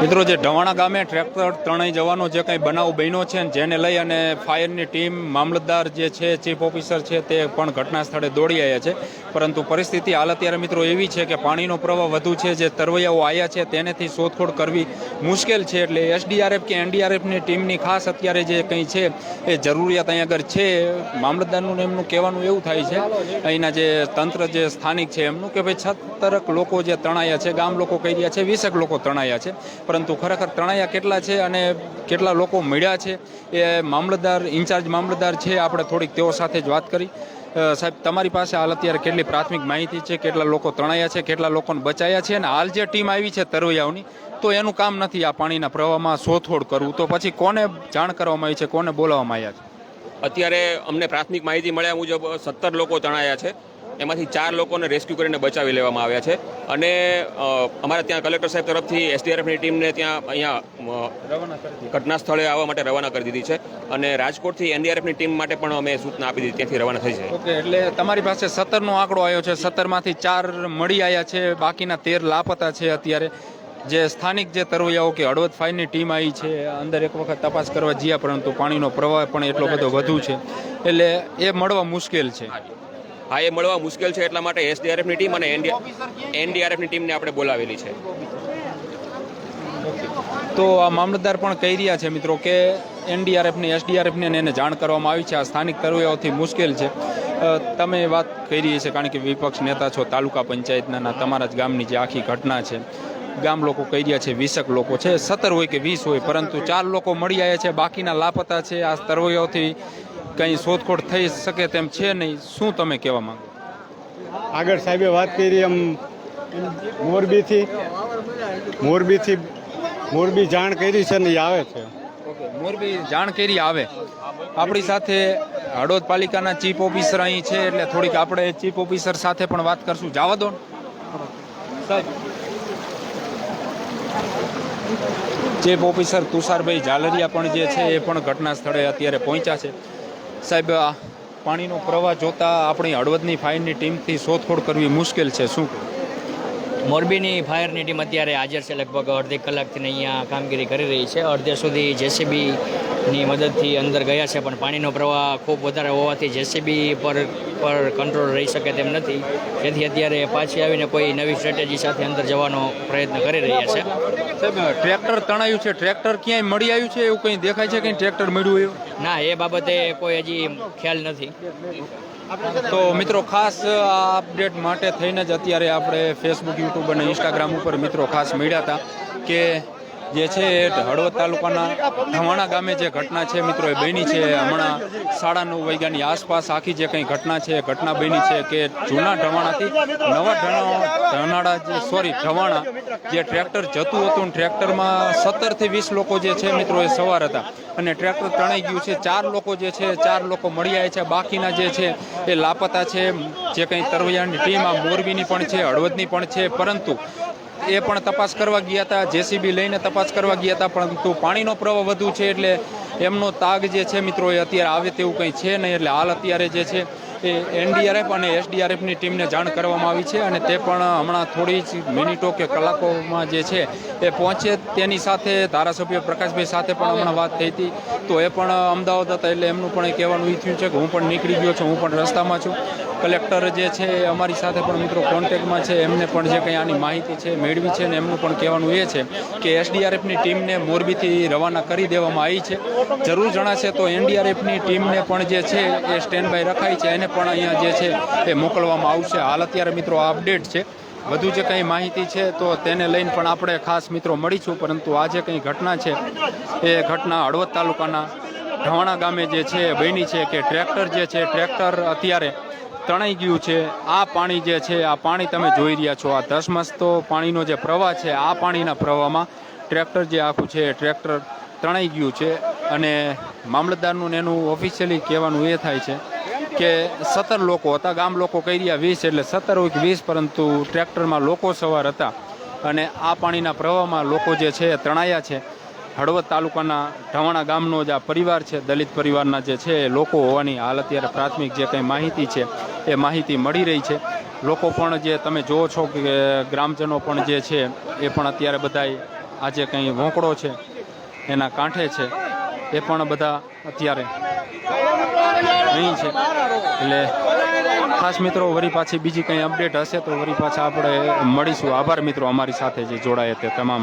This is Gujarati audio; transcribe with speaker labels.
Speaker 1: મિત્રો જે ઢવાણા ગામે ટ્રેક્ટર તણાઈ જવાનો જે કંઈ બનાવ બન્યો છે જેને લઈ અને ફાયરની ટીમ મામલતદાર જે છે ચીફ ઓફિસર છે તે પણ ઘટના સ્થળે દોડી આવ્યા છે, પરંતુ પરિસ્થિતિ હાલ અત્યારે મિત્રો એવી છે કે પાણીનો પ્રવાહ વધુ છે, જે તરવૈયાઓ આવ્યા છે તેનેથી શોધખોળ કરવી મુશ્કેલ છે, એટલે એસડીઆરએફ કે એનડીઆરએફની ટીમની ખાસ અત્યારે જે કંઈ છે એ જરૂરિયાત અહીં આગળ છે. મામલતદારનું એમનું કહેવાનું એવું થાય છે, અહીંના જે તંત્ર જે સ્થાનિક છે એમનું, કે ભાઈ 17 લોકો જે તણાયા છે, ગામ લોકો કહી રહ્યા છે 20 લોકો તણાયા છે, પરંતુ ખરેખર તણાયા કેટલા છે અને કેટલા લોકો મળ્યા છે એ મામલતદાર ઇન્ચાર્જ મામલતદાર છે, આપણે થોડીક તેઓ સાથે જ વાત કરી. સાહેબ, તમારી પાસે હાલ અત્યારે કેટલી પ્રાથમિક માહિતી છે, કેટલા લોકો તણાયા છે, કેટલા લોકોને બચાયા છે, અને હાલ જે ટીમ આવી છે તરવૈયાઓની, તો એનું કામ નથી આ પાણીના પ્રવાહમાં શોધખોળ કરવું, તો પછી કોને જાણ કરવામાં આવી છે, કોને બોલાવવામાં આવ્યા છે?
Speaker 2: અત્યારે અમને પ્રાથમિક માહિતી મળ્યા મુજબ 17 લોકો તણાયા છે, એમાંથી 4 લોકોને રેસ્ક્યુ કરીને બચાવી લેવામાં આવ્યા છે, અને અમારા ત્યાં કલેક્ટર સાહેબ તરફથી એસડીઆરએફની ટીમને ત્યાં અહીંયા ઘટના સ્થળે આવવા માટે રવાના કરી દીધી છે, અને રાજકોટથી એનડીઆરએફની ટીમ માટે પણ અમે સૂચના આપી દીધી, ત્યાંથી રવાના થઈ છે.
Speaker 1: ઓકે, એટલે તમારી પાસે 17નો આંકડો આવ્યો છે, 17માંથી 4 મળી આવ્યા છે, બાકીના 13 લાપતા છે. અત્યારે જે સ્થાનિક જે તરવૈયાઓ કે હળવદ ફાયરની ટીમ આવી છે, અંદર એક વખત તપાસ કરવા જ્યાં, પરંતુ પાણીનો પ્રવાહ પણ એટલો બધો વધુ છે, એટલે એ મળવા મુશ્કેલ છે.
Speaker 2: હા, એ મળવા મુશ્કેલ છે, એટલા માટે એસડીઆરએફની ટીમ અને એનડીઆરએફની ટીમને આપણે બોલાવેલી છે.
Speaker 1: તો આ મામલતદાર પણ કહી રહ્યા છે મિત્રો કે એનડીઆરએફની એસડીઆરએફને એને જાણ કરવામાં આવી છે, આ સ્થાનિક તરવૈયાઓથી મુશ્કેલ છે. તમે વાત કરી રહી છે કારણ કે વિપક્ષ નેતા છો, તાલુકા પંચાયતના તમારા જ ગામની જે આખી ઘટના છે, ગામ લોકો કહી રહ્યા છે 20 લોકો છે, 17 હોય કે 20 હોય, પરંતુ 4 લોકો મળી આવ્યા છે, બાકીના લાપતા છે. આ તરવૈયાઓથી કંઈ શોધખોળ થઈ શકે તેમ છે નહીં, શું તમે કહેવા માંગો?
Speaker 3: આગળ સાહેબે વાત કરી એમ મોરબી જાણ કરી છે ને એ આવે છે.
Speaker 1: ઓકે, મોરબી જાણ કરી આવે. આપણી સાથે હળવદ પાલિકાના ચીફ ઓફિસર અહીં છે, એટલે થોડીક આપણે ચીફ ઓફિસર સાથે પણ વાત કરશું. જવા દો સાહેબ. ચીફ ઓફિસર તુષારભાઈ ઝાલરિયા પણ જે છે એ પણ ઘટના સ્થળે અત્યારે પહોંચ્યા છે. સાહેબ, પાણીનો પ્રવાહ જોતા આપણી હળવદની ફાયરની ટીમથી શોધખોળ કરવી મુશ્કેલ છે, શું?
Speaker 4: મોરબીની ફાયરની ટીમ અત્યારે હાજર છે, લગભગ અડધી કલાકથી અહીંયા કામગીરી કરી રહી છે. અડધે સુધી જેસીબીની મદદથી અંદર ગયા છે, પણ પાણીનો પ્રવાહ ખૂબ વધારે હોવાથી જેસીબી પર કંટ્રોલ રહી શકે તેમ નથી, જેથી અત્યારે પાછી આવીને કોઈ નવી સ્ટ્રેટેજી સાથે અંદર જવાનો પ્રયત્ન કરી રહ્યા છે.
Speaker 1: સાહેબ, ટ્રેક્ટર તણાયું છે, ટ્રેક્ટર ક્યાંય મળી આવ્યું છે એવું કંઈ દેખાય છે? કંઈ ટ્રેક્ટર મળ્યું એવું?
Speaker 4: ના, એ બાબતે કોઈ હજી ખ્યાલ નથી.
Speaker 1: તો મિત્રો, ખાસ આ અપડેટ માટે થઈને જ અત્યારે આપણે ફેસબુક, યુટ્યુબ અને ઇન્સ્ટાગ્રામ ઉપર મિત્રો ખાસ મળ્યા હતા કે જે છે હળવદ તાલુકાના ઢવાણા ગામે જે ઘટના છે મિત્રો એ બની છે. હમણાં 9:30 વાગ્યાની આસપાસ આખી જે કંઈ ઘટના છે, ઘટના બની છે કે જૂના ઢવાણાથી નવા ઢવાણા જે ટ્રેક્ટર જતું હતું, ટ્રેક્ટરમાં 17 થી 20 લોકો જે છે મિત્રો એ સવાર હતા, અને ટ્રેક્ટર તણાઈ ગયું છે. 4 લોકો જે છે, 4 લોકો મળી આવ્યા છે, બાકીના જે છે એ લાપતા છે. જે કંઈ તરવૈયાની ટીમ આ મોરબીની પણ છે, હળવદની પણ છે, પરંતુ એ પણ તપાસ કરવા ગયા હતા, જેસીબી લઈને તપાસ કરવા ગયા હતા, પરંતુ પાણીનો પ્રવાહ વધુ છે, એટલે એમનો તાગ જે છે મિત્રો એ અત્યારે આવે તેવું કંઈ છે નહીં. એટલે હાલ અત્યારે જે છે એ એનડીઆરએફ અને એસડીઆરએફની ટીમને જાણ કરવામાં આવી છે, અને તે પણ હમણાં થોડી જ મિનિટો કે કલાકોમાં જે છે એ પહોંચે. તેની સાથે ધારાસભ્ય પ્રકાશભાઈ સાથે પણ હમણાં વાત થઈ હતી, તો એ પણ અમદાવાદ હતા, એટલે એમનું પણ એ કહેવાનું એ થયું છે કે હું પણ નીકળી ગયો છું, હું પણ રસ્તામાં છું. કલેક્ટર જે છે એ અમારી સાથે પણ મિત્રો કોન્ટેક્ટમાં છે, એમને પણ જે કંઈ આની માહિતી છે મેળવી છે, ને એમનું પણ કહેવાનું એ છે કે એસડીઆરએફની ટીમને મોરબીથી રવાના કરી દેવામાં આવી છે. જરૂર જણાશે તો એનડીઆરએફની ટીમને પણ જે છે એ સ્ટેન્ડ બાય રખાઈ છે, એને પણ અહીંયા જે છે એ મોકલવામાં આવશે. હાલ અત્યારે મિત્રો આ અપડેટ છે, વધુ જે કંઈ માહિતી છે તો તેને લઈને પણ આપણે ખાસ મિત્રો મળીશું, પરંતુ આ જે કંઈ ઘટના છે એ ઘટના હળવદ તાલુકાના ઢવાણા ગામે જે છે બની છે કે ટ્રેક્ટર જે છે, ટ્રેક્ટર અત્યારે તણાઈ ગયું છે. આ પાણી જે છે, આ પાણી તમે જોઈ રહ્યા છો, આ ધસમસતો પાણીનો જે પ્રવાહ છે, આ પાણીના પ્રવાહમાં ટ્રેક્ટર જે આખું છે ટ્રેક્ટર તણાઈ ગયું છે. અને મામલતદારનું એનું ઓફિશિયલી કહેવાનું એ થાય છે કે 17 લોકો હતા, ગામ લોકો કહી રહ્યા 20, એટલે 17 હોય કે 20, પરંતુ ટ્રેક્ટરમાં લોકો સવાર હતા, અને આ પાણીના પ્રવાહમાં લોકો જે છે તણાયા છે. હળવદ તાલુકાના ઢવાણા ગામનો જ આ પરિવાર છે, દલિત પરિવારના જે છે લોકો હોવાની હાલ અત્યારે પ્રાથમિક જે કંઈ માહિતી છે એ માહિતી મળી રહી છે. લોકો પણ જે તમે જુઓ છો કે ગ્રામજનો પણ જે છે એ પણ અત્યારે બધાય આજે કંઈ વોંકડો છે એના કાંઠે છે એ પણ બધા અત્યારે અહીં છે. એટલે ખાસ મિત્રો વળી પાછી બીજી કંઈ અપડેટ હશે તો વળી પાછા આપણે મળીશું. આભાર મિત્રો અમારી સાથે જે જોડાયા તે તમામ.